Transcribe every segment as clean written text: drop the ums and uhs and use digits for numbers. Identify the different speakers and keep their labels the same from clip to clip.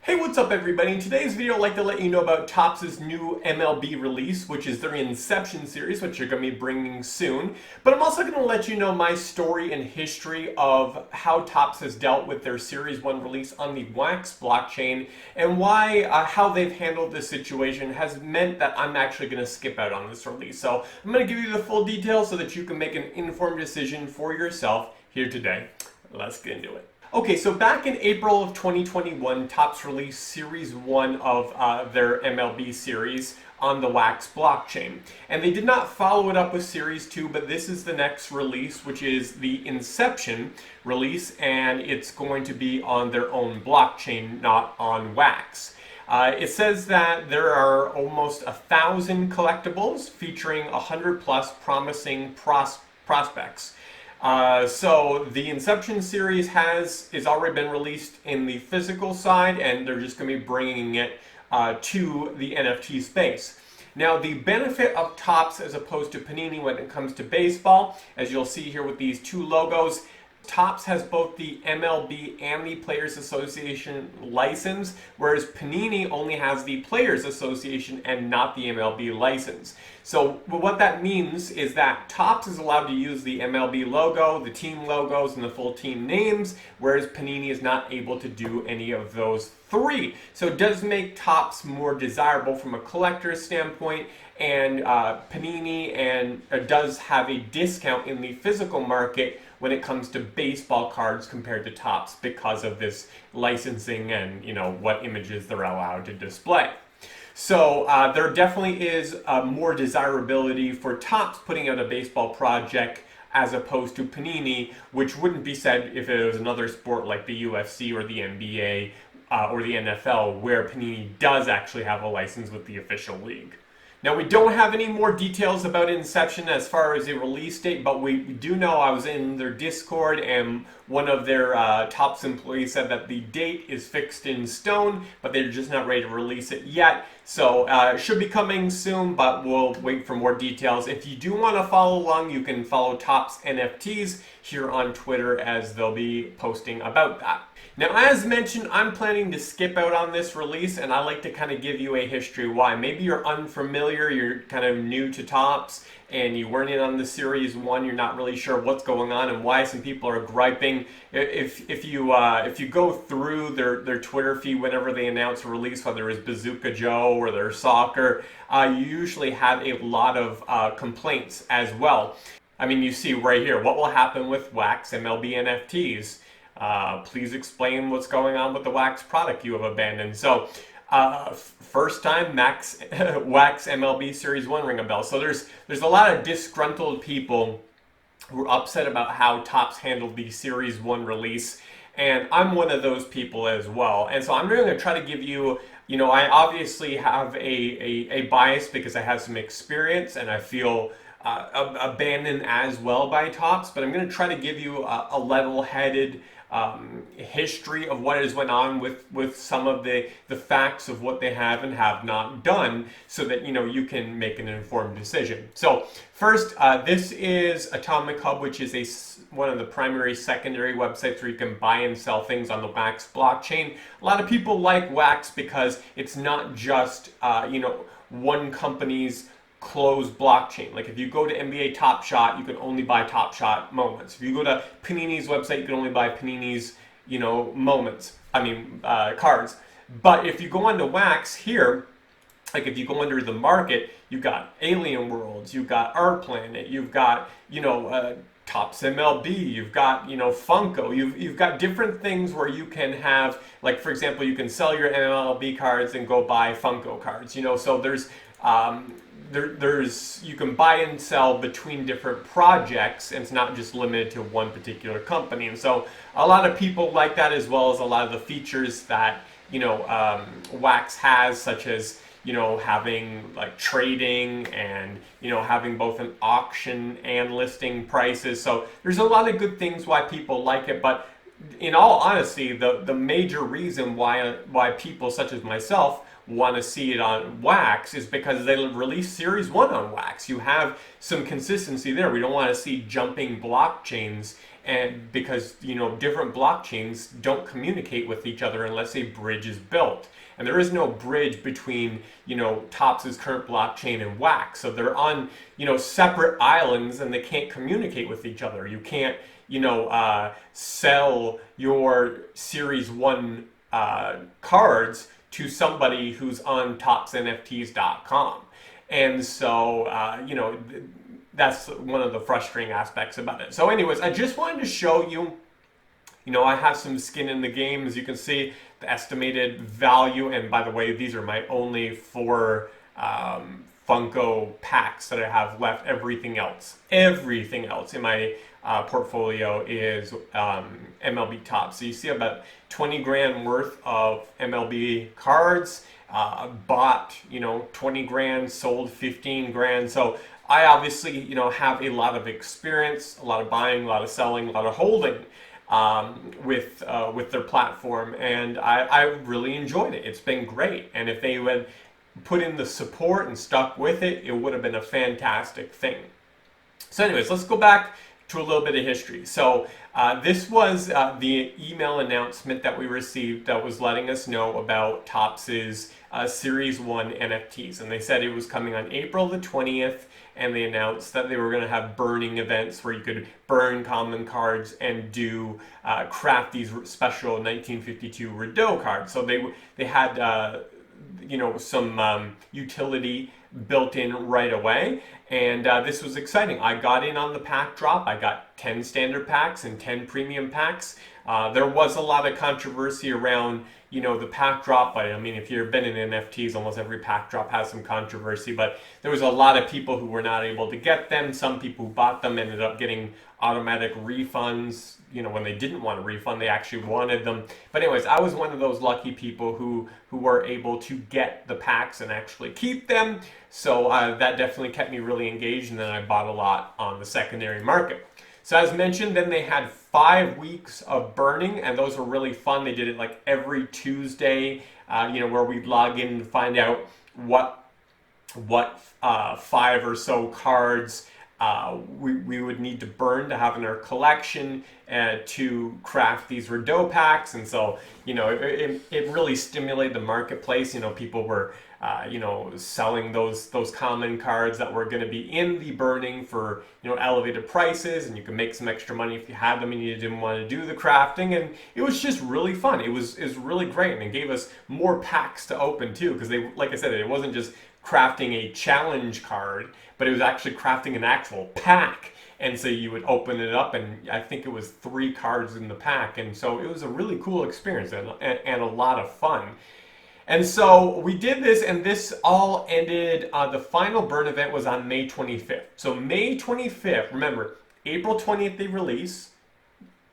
Speaker 1: Hey, what's up everybody? In today's video, I'd like to let you know about Topps' new MLB release, which is their Inception series, which they're going to be bringing soon. But I'm also going to let you know my story and history of how Topps has dealt with their Series 1 release on the Wax blockchain and why how they've handled this situation has meant that I'm actually going to skip out on this release. So I'm going to give you the full details so that you can make an informed decision for yourself here today. Let's get into it. Okay, so back in April of 2021, Topps released Series 1 of their MLB series on the Wax blockchain. And they did not follow it up with Series 2, but this is the next release, which is the Inception release, and it's going to be on their own blockchain, not on Wax. It says that there are almost 1,000 collectibles featuring 100 plus promising prospects. So the Inception series has already been released in the physical side, and they're just going to be bringing it to the NFT space. Now, the benefit of Topps as opposed to Panini when it comes to baseball, as you'll see here with these two logos, Topps has both the MLB and the Players Association license, whereas Panini only has the Players Association and not the MLB license. So what that means is that Topps is allowed to use the MLB logo, the team logos, and the full team names, whereas Panini is not able to do any of those three. So it does make Topps more desirable from a collector's standpoint, and Panini does have a discount in the physical market when it comes to baseball cards compared to Topps because of this licensing and what images they're allowed to display. So there definitely is more desirability for Topps putting out a baseball project as opposed to Panini, which wouldn't be said if it was another sport like the UFC or the NBA or the NFL, where Panini does actually have a license with the official league. Now, we don't have any more details about Inception as far as a release date, but we do know I was in their Discord and one of their Topps employees said that the date is fixed in stone, but they're just not ready to release it yet. So it should be coming soon, but we'll wait for more details. If you do want to follow along, you can follow Topps NFTs here on Twitter as they'll be posting about that. Now, as mentioned, I'm planning to skip out on this release, and I like to kind of give you a history why. Maybe you're unfamiliar, you're kind of new to Topps, and you weren't in on the Series 1, you're not really sure what's going on and why some people are griping. If you go through their Twitter feed whenever they announce a release, whether it's Bazooka Joe or their soccer, you usually have a lot of complaints as well. I mean, you see right here, what will happen with Wax MLB NFTs? Please explain what's going on with the Wax product you have abandoned. So, first time Wax MLB Series 1 ring a bell. So there's a lot of disgruntled people who are upset about how Topps handled the Series 1 release, and I'm one of those people as well. And so I'm really going to try to give you, I obviously have a bias because I have some experience and I feel abandoned as well by Topps, but I'm going to try to give you a level-headed history of what has went on with some of the facts of what they have and have not done, so that you can make an informed decision. So first, this is Atomic Hub, which is one of the primary secondary websites where you can buy and sell things on the Wax blockchain. A lot of people like Wax because it's not just one company's closed blockchain. Like if you go to NBA Top Shot, you can only buy Top Shot moments. If you go to Panini's website, you can only buy Panini's, cards. But if you go onto Wax here, like if you go under the market, you've got Alien Worlds, you've got Art Planet, you've got, Topps MLB, you've got, Funko, you've got different things where you can have, like for example, you can sell your MLB cards and go buy Funko cards, so there's you can buy and sell between different projects, and it's not just limited to one particular company. And so a lot of people like that, as well as a lot of the features that Wax has, such as having like trading and having both an auction and listing prices. So there's a lot of good things why people like it, but in all honesty, the major reason why people such as myself want to see it on wax is because they released Series 1 on wax. You have some consistency there. We don't want to see jumping blockchains, and because, you know, different blockchains don't communicate with each other unless a bridge is built. And there is no bridge between, you know, Topps' current blockchain and wax. So they're on, you know, separate islands and they can't communicate with each other. You can't, you know, sell your Series 1 cards to somebody who's on toppsnfts.com. And so, you know, that's one of the frustrating aspects about it. So anyways, I just wanted to show you, you know, I have some skin in the game. As you can see, the estimated value, and by the way, these are my only 4 Funko packs that I have left. Everything else in my portfolio is MLB Topps. So you see about 20 grand worth of MLB cards, bought, you know, 20 grand, sold 15 grand. So I obviously, you know, have a lot of experience, a lot of buying, a lot of selling, a lot of holding with their platform, and I really enjoyed it. It's been great, and if they had put in the support and stuck with it, it would have been a fantastic thing. So anyways, let's go back to a little bit of history. So this was the email announcement that we received that was letting us know about Topps' Series 1 NFTs, and they said it was coming on April the 20th, and they announced that they were going to have burning events where you could burn common cards and do craft these special 1952 Rideau cards. So they had you know, some utility built in right away, and this was exciting. I got in on the pack drop. I got 10 standard packs and 10 premium packs. There was a lot of controversy around, you know, the pack drop, but I mean, if you've been in NFTs, almost every pack drop has some controversy, but there was a lot of people who were not able to get them. Some people who bought them ended up getting automatic refunds. You know, when they didn't want a refund, they actually wanted them. But anyways, I was one of those lucky people who were able to get the packs and actually keep them. So that definitely kept me really engaged, and then I bought a lot on the secondary market. So as mentioned, then they had 5 weeks of burning, and those were really fun. They did it like every Tuesday, you know, where we'd log in and find out what 5 or so cards we would need to burn to have in our collection to craft these Rideau packs. And so, you know, it really stimulated the marketplace. You know, people were you know, selling those common cards that were going to be in the burning for, you know, elevated prices, and you could make some extra money if you had them and you didn't want to do the crafting. And it was just really fun. It was really great, and it gave us more packs to open too, because they, like I said, it wasn't just crafting a challenge card, but it was actually crafting an actual pack. And so you would open it up, and I think it was 3 cards in the pack, and so it was a really cool experience and a lot of fun. And so we did this, and this all ended, the final burn event was on May 25th. So May 25th, remember, April 20th they release,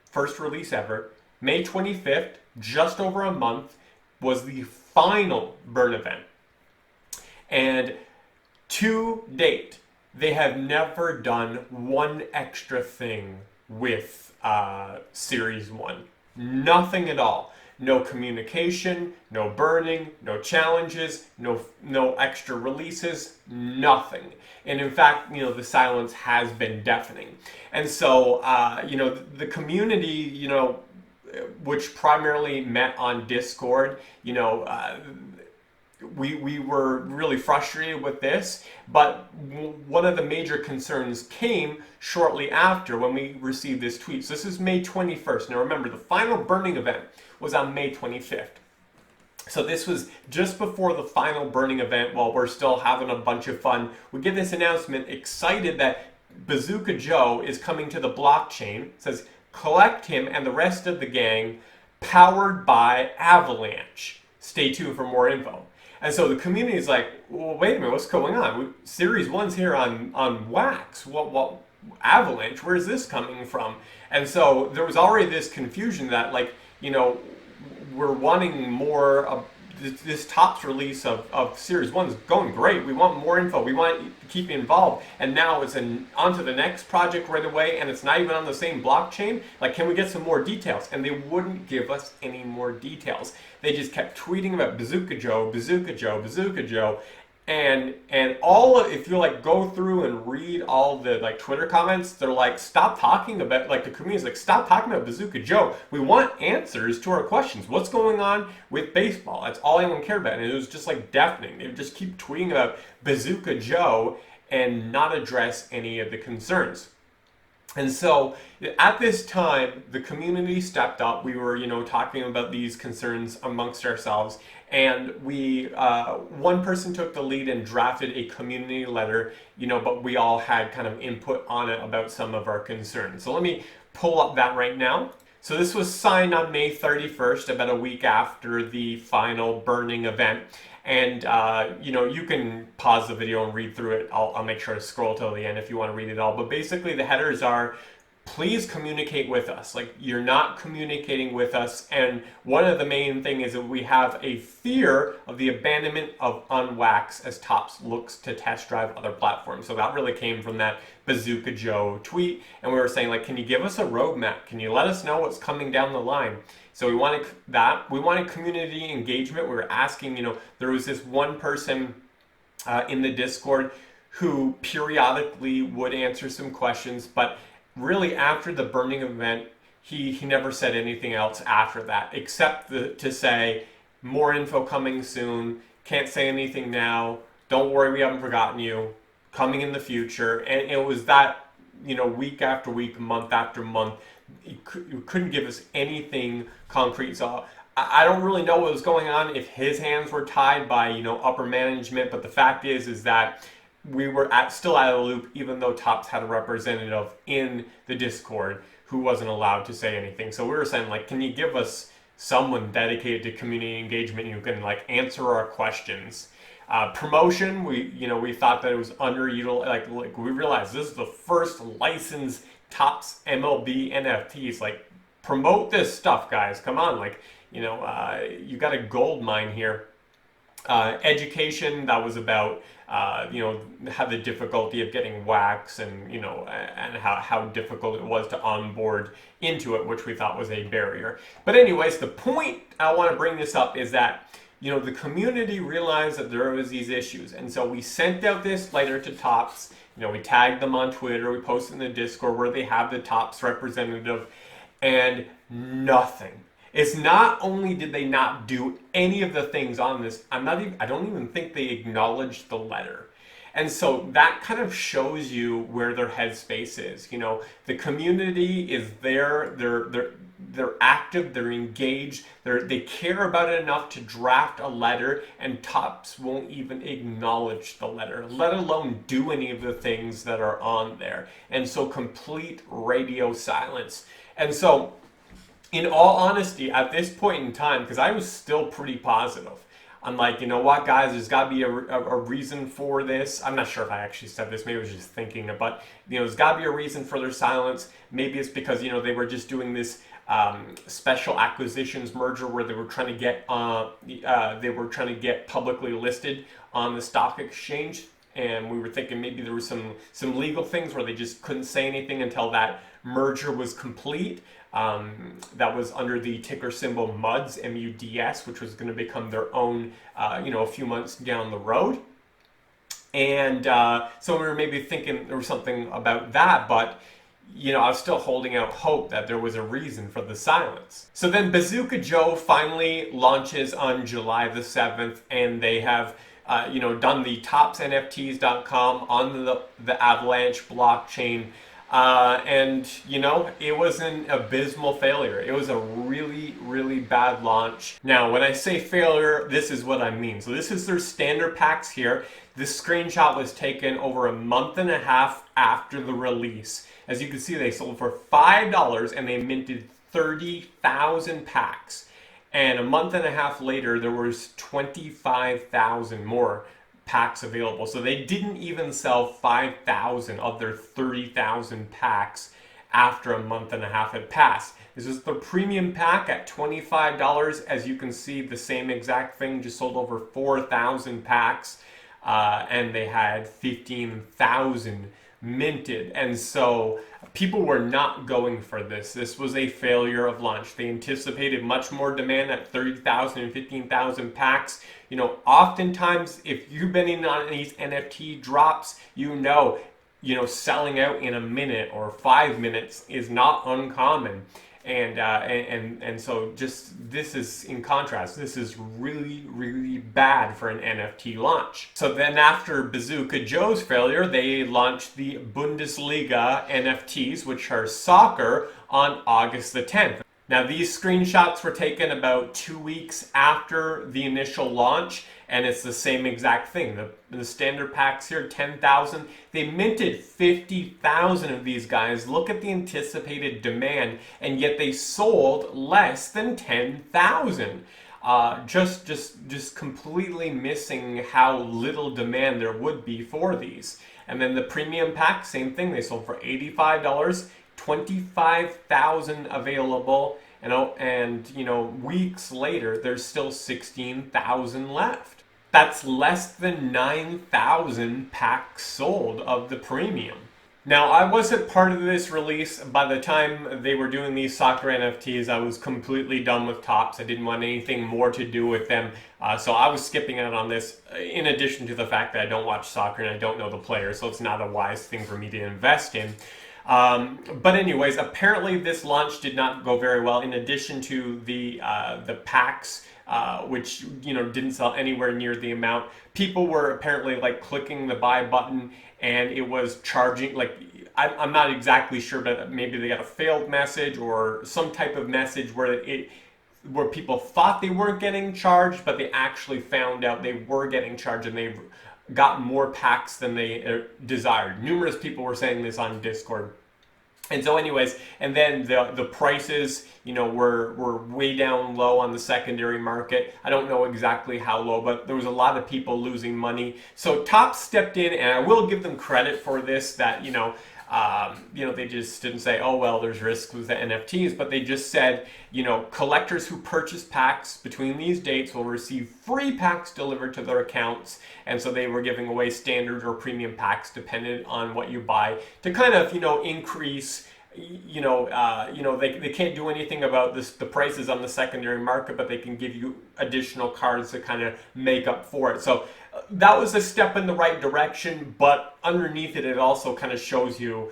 Speaker 1: first release ever. May 25th, just over a month, was the final burn event. And to date, they have never done one extra thing with Series 1. Nothing at all. No communication, no burning, no challenges, no extra releases, nothing. And in fact, you know, the silence has been deafening. And so, you know, the community, you know, which primarily met on Discord, you know, we were really frustrated with this, but one of the major concerns came shortly after when we received this tweet. So this is May 21st. Now remember, the final burning event was on May 25th. So this was just before the final burning event, while we're still having a bunch of fun. We get this announcement, excited that Bazooka Joe is coming to the blockchain. It says, collect him and the rest of the gang, powered by Avalanche. Stay tuned for more info. And so the community is like, well, wait a minute, what's going on? Series 1's here on wax. What Avalanche? Where is this coming from? And so there was already this confusion that, like, you know, we're wanting more, this Topps release of Series 1 is going great. We want more info. We want to keep you involved. And now it's on to the next project right away, and it's not even on the same blockchain. Like, can we get some more details? And they wouldn't give us any more details. They just kept tweeting about Bazooka Joe, Bazooka Joe, Bazooka Joe. And all if you like go through and read all the like Twitter comments, they're like, stop talking about, like, the community's like, stop talking about Bazooka Joe. We want answers to our questions. What's going on with baseball? That's all anyone cared about. And it was just like deafening. They would just keep tweeting about Bazooka Joe and not address any of the concerns. And so at this time, the community stepped up. We were, talking about these concerns amongst ourselves. And we, one person took the lead and drafted a community letter, but we all had kind of input on it about some of our concerns. So let me pull up that right now. So this was signed on May 31st, about a week after the final burning event. And, you can pause the video and read through it. I'll make sure to scroll till the end if you want to read it all. But basically the headers are, please communicate with us. Like, you're not communicating with us. And one of the main thing is that we have a fear of the abandonment of Unwax as Topps looks to test drive other platforms. So that really came from that Bazooka Joe tweet. And we were saying, like, can you give us a roadmap? Can you let us know what's coming down the line? So we wanted that. We wanted community engagement. We were asking, there was this one person in the Discord who periodically would answer some questions, but really after the burning event, he never said anything else after that, except to say, more info coming soon, can't say anything now, don't worry, we haven't forgotten you, coming in the future. And it was that, week after week, month after month, you couldn't give us anything concrete. So I don't really know what was going on, if his hands were tied by, upper management, but the fact is that we were still out of the loop, even though Topps had a representative in the Discord who wasn't allowed to say anything. So we were saying, like, can you give us someone dedicated to community engagement who can, like, answer our questions? Promotion, we thought that it was underutilized. Like we realized this is the first licensed Topps MLB NFTs. Like, promote this stuff, guys. Come on, like, you got a gold mine here. Education, that was about how the difficulty of getting wax and and how difficult it was to onboard into it, which we thought was a barrier. But anyways, the point I want to bring this up is that the community realized that there was these issues, and so we sent out this letter to Topps. We tagged them on Twitter, we posted in the Discord where they have the Topps representative, and nothing. It's not only did they not do any of the things on this, I don't even think they acknowledged the letter. And so that kind of shows you where their headspace is. The community is there, they're active, they're engaged, they care about it enough to draft a letter, and Topps won't even acknowledge the letter, let alone do any of the things that are on there. And so complete radio silence. And so, in all honesty, at this point in time, because I was still pretty positive, I'm like, you know what, guys, there's got to be a reason for this. I'm not sure if I actually said this, maybe I was just thinking it, but there's got to be a reason for their silence. Maybe it's because they were just doing this special acquisitions merger where they were trying to get publicly listed on the stock exchange, and we were thinking maybe there was some legal things where they just couldn't say anything until that merger was complete. That was under the ticker symbol MUDS, M-U-D-S, which was going to become their own, a few months down the road. And so we were maybe thinking there was something about that, but I was still holding out hope that there was a reason for the silence. So then Bazooka Joe finally launches on July the 7th, and they have done the ToppsNFTs.com on the Avalanche blockchain. And it was an abysmal failure. It was a really, really bad launch. Now, when I say failure, this is what I mean. So this is their standard packs here. This screenshot was taken over a month and a half after the release. As you can see, they sold for $5 and they minted 30,000 packs. And a month and a half later, there was 25,000 more packs available. So they didn't even sell 5,000 of their 30,000 packs after a month and a half had passed. This is the premium pack at $25. As you can see, the same exact thing just sold over 4,000 packs, and they had 15,000 minted. And so people were not going for this. This was a failure of launch. They anticipated much more demand at 30,000 and 15,000 packs. Oftentimes, if you've been in on these NFT drops, selling out in a minute or 5 minutes is not uncommon. And so just this is in contrast. This is really, really bad for an NFT launch. So then after Bazooka Joe's failure, they launched the Bundesliga NFTs, which are soccer, on August the 10th. Now these screenshots were taken about 2 weeks after the initial launch, and it's the same exact thing. The standard packs here, 10,000. They minted 50,000 of these guys. Look at the anticipated demand, and yet they sold less than 10,000. Just completely missing how little demand there would be for these. And then the premium pack, same thing. They sold for $85. 25,000 available, and weeks later there's still 16,000 left. That's less than 9,000 packs sold of the premium. Now, I wasn't part of this release. By the time they were doing these soccer NFTs, I was completely done with Topps. I didn't want anything more to do with them, so I was skipping out on this, in addition to the fact that I don't watch soccer and I don't know the players, so it's not a wise thing for me to invest in. But anyways, apparently this launch did not go very well. In addition to the packs, which didn't sell anywhere near the amount, people were apparently clicking the buy button, and it was charging. I'm not exactly sure, but maybe they got a failed message or some type of message where people thought they weren't getting charged, but they actually found out they were getting charged, and they got more packs than they desired. Numerous people were saying this on Discord. And so anyways, and then the prices, were way down low on the secondary market. I don't know exactly how low, but there was a lot of people losing money. So Topps stepped in, and I will give them credit for this, that, they just didn't say, oh, well, there's risks with the NFTs, but they just said, collectors who purchase packs between these dates will receive free packs delivered to their accounts. And so they were giving away standard or premium packs dependent on what you buy to kind of, increase, they can't do anything about the prices on the secondary market, but they can give you additional cards to kind of make up for it. So that was a step in the right direction, but underneath it, it also kind of shows you,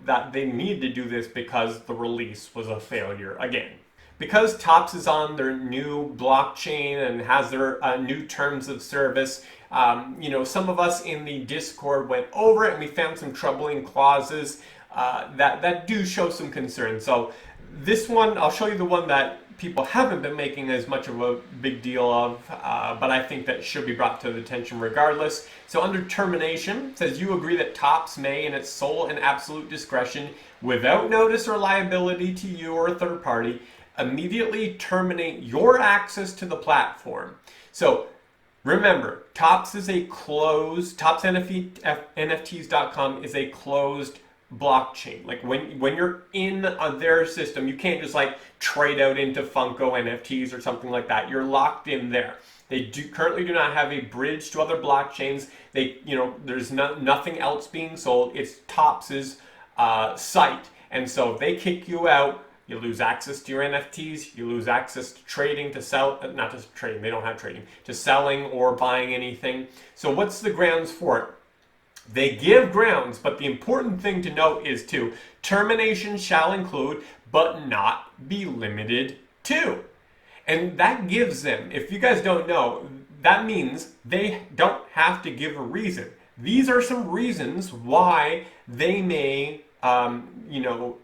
Speaker 1: that they need to do this because the release was a failure again. Because Topps is on their new blockchain and has their new terms of service, some of us in the Discord went over it, and we found some troubling clauses that do show some concern. So this one, I'll show you the one that people haven't been making as much of a big deal of, but I think that should be brought to the attention regardless. So under termination, it says you agree that Topps may, in its sole and absolute discretion, without notice or liability to you or a third party, immediately terminate your access to the platform. So remember, Topps is a closed, ToppsNFTs.com is a closed blockchain. When you're in their system, you can't just trade out into Funko NFTs or something like that. You're locked in there. They currently do not have a bridge to other blockchains. There's nothing else being sold. It's Topps's site, and so if they kick you out, you lose access to your NFTs, you lose access to trading, to sell, not just trading, they don't have trading, to selling or buying anything. So what's the grounds for it? They give grounds, but the important thing to note is termination shall include, but not be limited to. And that gives them, if you guys don't know, that means they don't have to give a reason. These are some reasons why they may,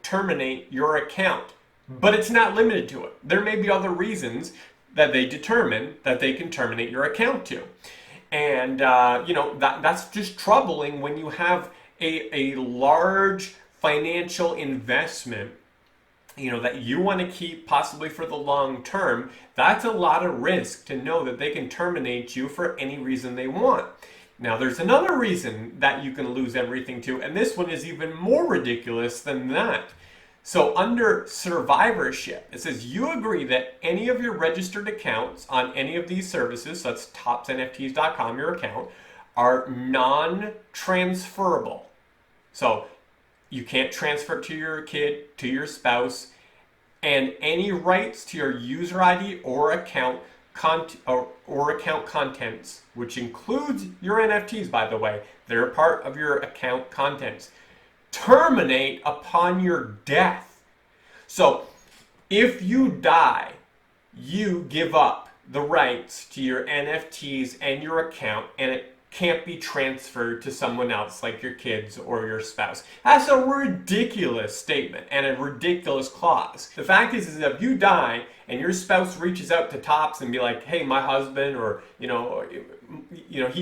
Speaker 1: terminate your account. But it's not limited to it. There may be other reasons that they determine that they can terminate your account to. And, that's just troubling when you have a large financial investment, that you want to keep possibly for the long term. That's a lot of risk to know that they can terminate you for any reason they want. Now, there's another reason that you can lose everything to, and this one is even more ridiculous than that. So under survivorship, it says you agree that any of your registered accounts on any of these services, so that's topsnfts.com, your account, are non-transferable. So you can't transfer it to your kid, to your spouse, and any rights to your user ID or account contents, which includes your NFTs, by the way, they're part of your account contents, terminate upon your death. So if you die, you give up the rights to your NFTs and your account, and it can't be transferred to someone else like your kids or your spouse. That's a ridiculous statement and a ridiculous clause. The fact is if you die and your spouse reaches out to Topps and be like, hey, my husband, or he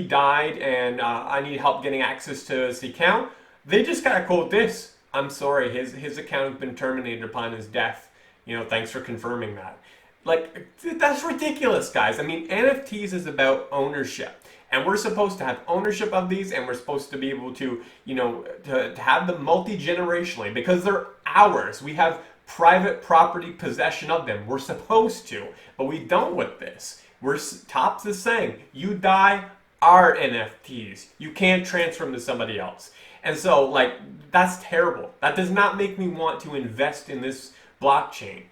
Speaker 1: died and I need help getting access to his account, they just gotta quote this: I'm sorry, his account has been terminated upon his death. Thanks for confirming that. Like, that's ridiculous, guys. I mean, NFTs is about ownership. And we're supposed to have ownership of these, and we're supposed to be able to, to have them multi-generationally because they're ours. We have private property possession of them. We're supposed to, but we don't with this. Topps is saying, you die, our NFTs. You can't transfer them to somebody else. And so, that's terrible. That does not make me want to invest in this blockchain.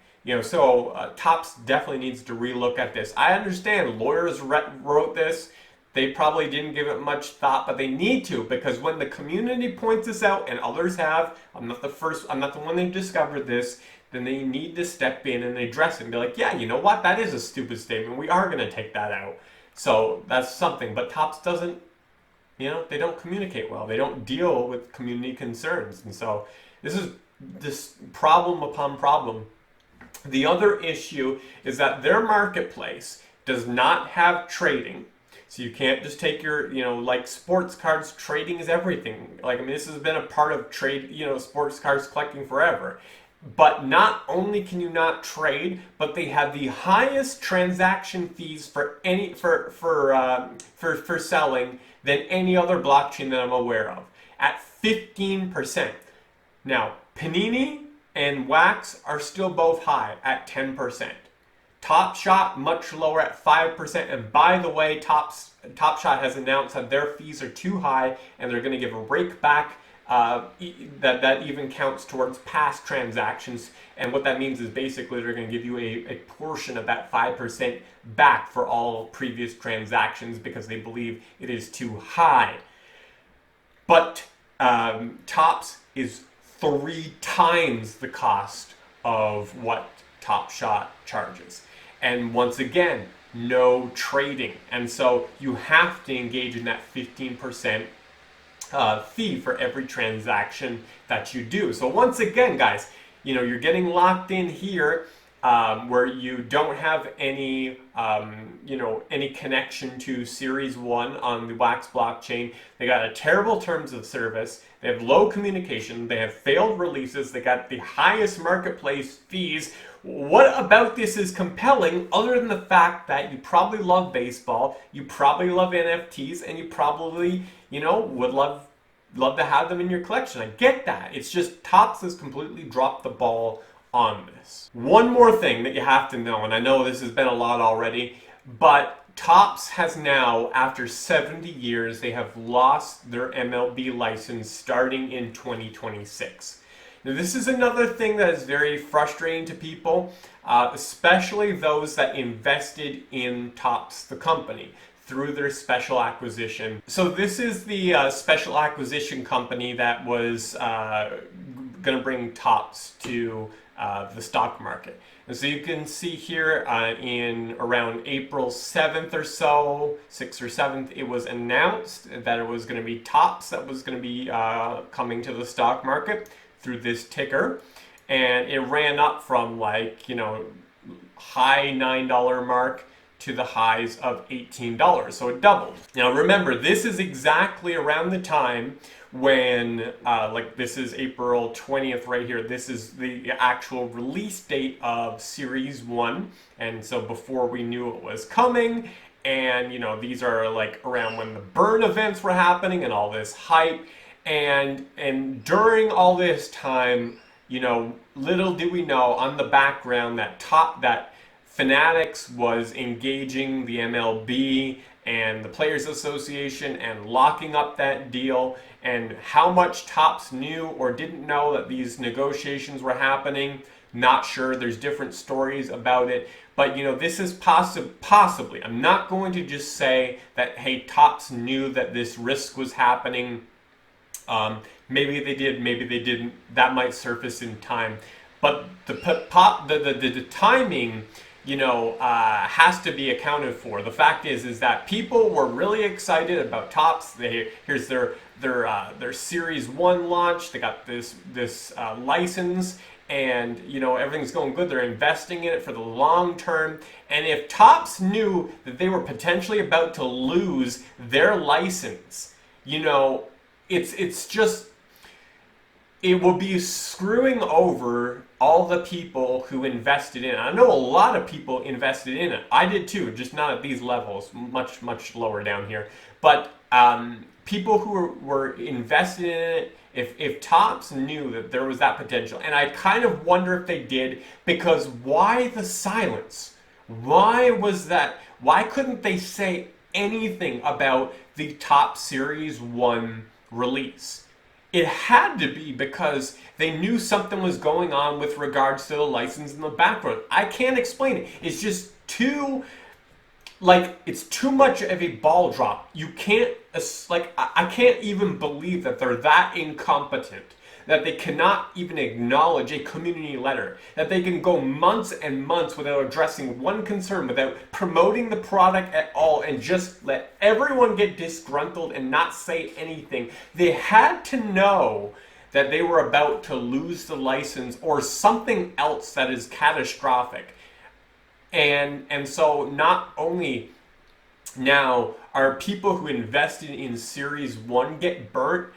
Speaker 1: So Topps definitely needs to relook at this. I understand lawyers wrote this. They probably didn't give it much thought, but they need to, because when the community points this out, and others have, I'm not the one that discovered this, then they need to step in and address it and be like, yeah, you know what, that is a stupid statement. We are going to take that out. So that's something. But Topps doesn't, they don't communicate well. They don't deal with community concerns. And so this is this problem upon problem. The other issue is that their marketplace does not have trading. So you can't just take your, like sports cards, trading is everything. This has been a part of trade, sports cards collecting forever. But not only can you not trade, but they have the highest transaction fees for selling than any other blockchain that I'm aware of, at 15%. Now, Panini and Wax are still both high at 10%. Top Shot much lower at 5%, and by the way, Top Shot has announced that their fees are too high, and they're going to give a rake back that even counts towards past transactions. And what that means is basically they're going to give you a portion of that 5% back for all previous transactions because they believe it is too high. But Topps is 3 times the cost of what Top Shot charges. And once again, no trading. And so you have to engage in that 15% fee for every transaction that you do. So once again, guys, you're getting locked in here where you don't have any, any connection to Series 1 on the Wax blockchain. They got a terrible terms of service. They have low communication. They have failed releases. They got the highest marketplace fees. What about this is compelling other than the fact that you probably love baseball, you probably love NFTs, and you probably, would love to have them in your collection. I get that. It's just Topps has completely dropped the ball on this. One more thing that you have to know, and I know this has been a lot already, but Topps has now, after 70 years, they have lost their MLB license starting in 2026. Now, this is another thing that is very frustrating to people, especially those that invested in Topps, the company, through their special acquisition. So this is the special acquisition company that was going to bring Topps to the stock market. And so you can see here in around April 7th or so, 6th or 7th, it was announced that it was going to be Topps that was going to be coming to the stock market through this ticker. And it ran up from high $9 mark to the highs of $18. So it doubled. Now remember, this is exactly around the time when, this is April 20th right here. This is the actual release date of Series 1. And so before we knew it was coming, and these are around when the burn events were happening and all this hype. And during all this time, little do we know on the background that Fanatics was engaging the MLB and the Players Association and locking up that deal, and how much Topps knew or didn't know that these negotiations were happening. Not sure. There's different stories about it. But, this is possibly, I'm not going to just say that, hey, Topps knew that this risk was happening. Maybe they did, maybe they didn't. That might surface in time. But the timing, has to be accounted for. The fact is that people were really excited about Topps. Here's their Series 1 launch. They got this license, and everything's going good. They're investing in it for the long term. And if Topps knew that they were potentially about to lose their license, it's just, it will be screwing over all the people who invested in it. I know a lot of people invested in it. I did too, just not at these levels, much lower down here. But people who were invested in it, if Topps knew that there was that potential, and I kind of wonder if they did, because why the silence? Why was that? Why couldn't they say anything about the Topps Series 1 release? It had to be because they knew something was going on with regards to the license in the background. I can't explain it. It's just it's too much of a ball drop. You can't, I can't even believe that they're that incompetent, that they cannot even acknowledge a community letter, that they can go months and months without addressing one concern, without promoting the product at all, and just let everyone get disgruntled and not say anything. They had to know that they were about to lose the license or something else that is catastrophic. And so not only now are people who invested in Series 1 get burnt,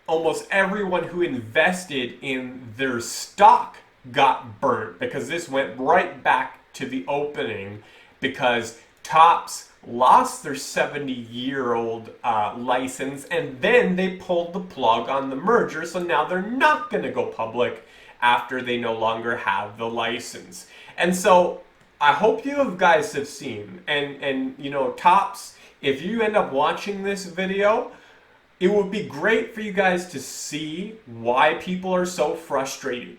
Speaker 1: almost everyone who invested in their stock got burnt, because this went right back to the opening, because Topps lost their 70-year-old license, and then they pulled the plug on the merger, so now they're not going to go public after they no longer have the license. And so I hope you guys have seen, and Topps, if you end up watching this video, it would be great for you guys to see why people are so frustrated,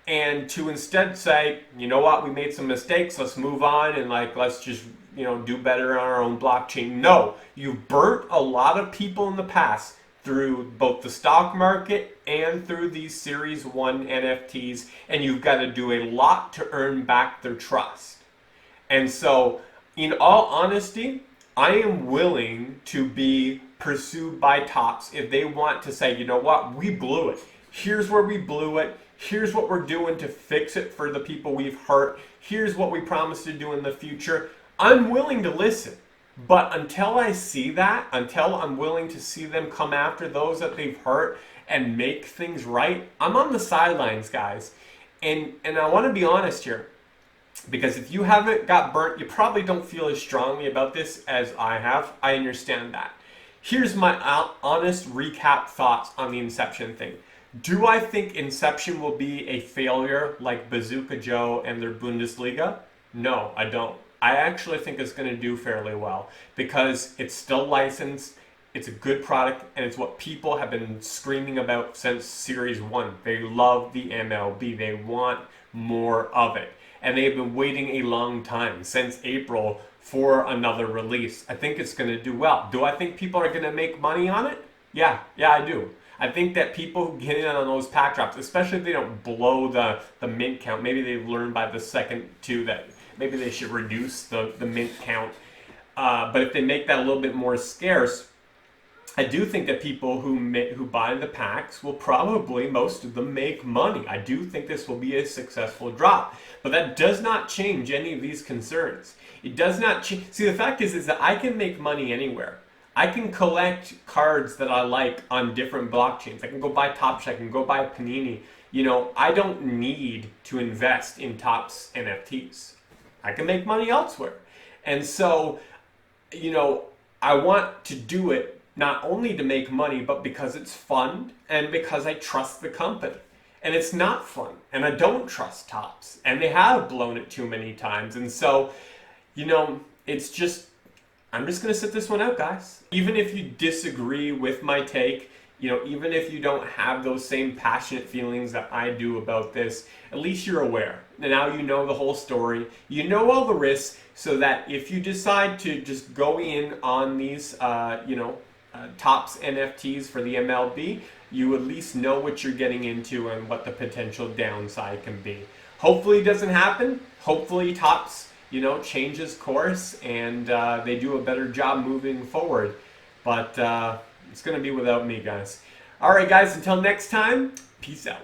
Speaker 1: and to instead say, you know what, we made some mistakes, let's move on, and let's just do better on our own blockchain. No, you've burnt a lot of people in the past through both the stock market and through these Series 1 NFTs, and you've got to do a lot to earn back their trust. And so, in all honesty, I am willing to be pursued by Topps if they want to say, you know what, we blew it. Here's where we blew it. Here's what we're doing to fix it for the people we've hurt. Here's what we promise to do in the future. I'm willing to listen. But until I see that, until I'm willing to see them come after those that they've hurt and make things right, I'm on the sidelines, guys. And I want to be honest here, because if you haven't got burnt, you probably don't feel as strongly about this as I have. I understand that. Here's my honest recap thoughts on the Inception thing. Do I think Inception will be a failure like Bazooka Joe and their Bundesliga? No, I don't. I actually think it's going to do fairly well, because it's still licensed, it's a good product, and it's what people have been screaming about since Series 1. They love the MLB. They want more of it. And they've been waiting a long time, since April, for another release. I think it's going to do well. Do I think people are going to make money on it? Yeah, I do. I think that people who get in on those pack drops, especially if they don't blow the mint count, maybe they've learned by the second two that maybe they should reduce the mint count. But if they make that a little bit more scarce, I do think that people who buy the packs will probably, most of them, make money. I do think this will be a successful drop. But that does not change any of these concerns. It does not change. See, the fact is that I can make money anywhere. I can collect cards that I like on different blockchains. I can go buy Topps, I can go buy Panini. I don't need to invest in Topps NFTs. I can make money elsewhere. And so, I want to do it not only to make money, but because it's fun and because I trust the company. and it's not fun. And I don't trust Topps, and they have blown it too many times. And so, it's just, I'm just going to sit this one out, guys. Even if you disagree with my take, even if you don't have those same passionate feelings that I do about this, at least you're aware. Now you know the whole story. You know all the risks, so that if you decide to just go in on these, Topps NFTs for the MLB, you at least know what you're getting into and what the potential downside can be. Hopefully it doesn't happen. Hopefully Topps, changes course and they do a better job moving forward. But it's going to be without me, guys. All right, guys, until next time, peace out.